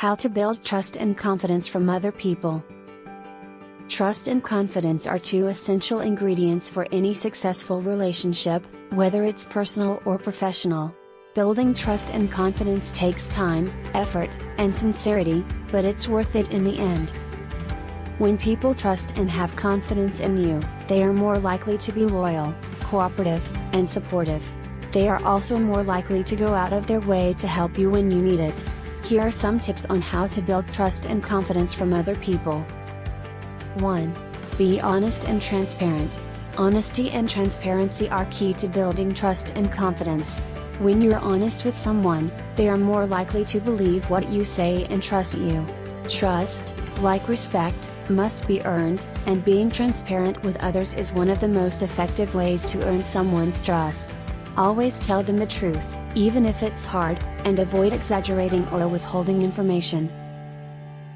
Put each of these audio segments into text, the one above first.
How to build trust and confidence from other people. Trust and confidence are two essential ingredients for any successful relationship, whether it's personal or professional. Building trust and confidence takes time, effort, and sincerity, but it's worth it in the end. When people trust and have confidence in you, they are more likely to be loyal, cooperative, and supportive. They are also more likely to go out of their way to help you when you need it. Here are some tips on how to build trust and confidence from other people. 1. Be honest and transparent. Honesty and transparency are key to building trust and confidence. When you're honest with someone, they are more likely to believe what you say and trust you. Trust, like respect, must be earned, and being transparent with others is one of the most effective ways to earn someone's trust. Always tell them the truth, even if it's hard, and avoid exaggerating or withholding information.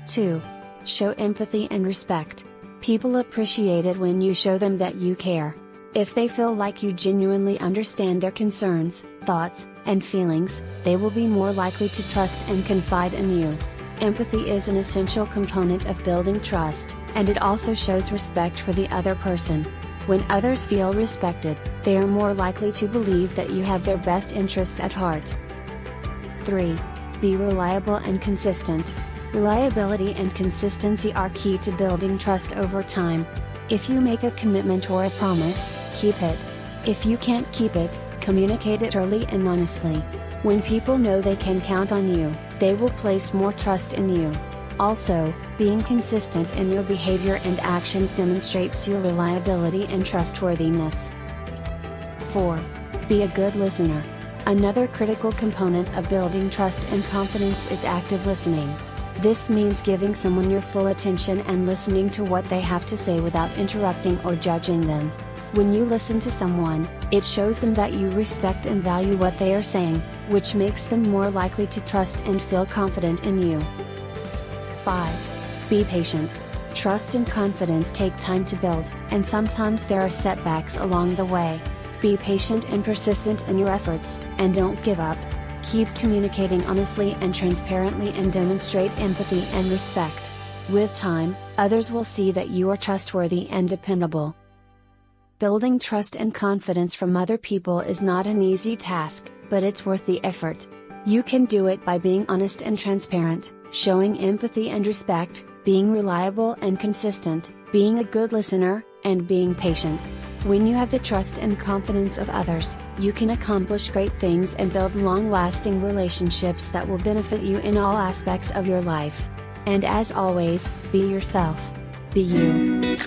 2. Show empathy and respect. People appreciate it when you show them that you care. If they feel like you genuinely understand their concerns, thoughts, and feelings, they will be more likely to trust and confide in you. Empathy is an essential component of building trust, and it also shows respect for the other person. When others feel respected, they are more likely to believe that you have their best interests at heart. 3. Be reliable and consistent. Reliability and consistency are key to building trust over time. If you make a commitment or a promise, keep it. If you can't keep it, communicate it early and honestly. When people know they can count on you, they will place more trust in you. Also, being consistent in your behavior and actions demonstrates your reliability and trustworthiness. 4. Be a good listener. Another critical component of building trust and confidence is active listening. This means giving someone your full attention and listening to what they have to say without interrupting or judging them. When you listen to someone, it shows them that you respect and value what they are saying, which makes them more likely to trust and feel confident in you. 5. Be patient. Trust and confidence take time to build, and sometimes there are setbacks along the way. Be patient and persistent in your efforts, and don't give up. Keep communicating honestly and transparently and demonstrate empathy and respect. With time, others will see that you are trustworthy and dependable. Building trust and confidence from other people is not an easy task, but it's worth the effort. You can do it by being honest and transparent, showing empathy and respect, being reliable and consistent, being a good listener, and being patient. When you have the trust and confidence of others, you can accomplish great things and build long-lasting relationships that will benefit you in all aspects of your life. And as always, be yourself. Be you.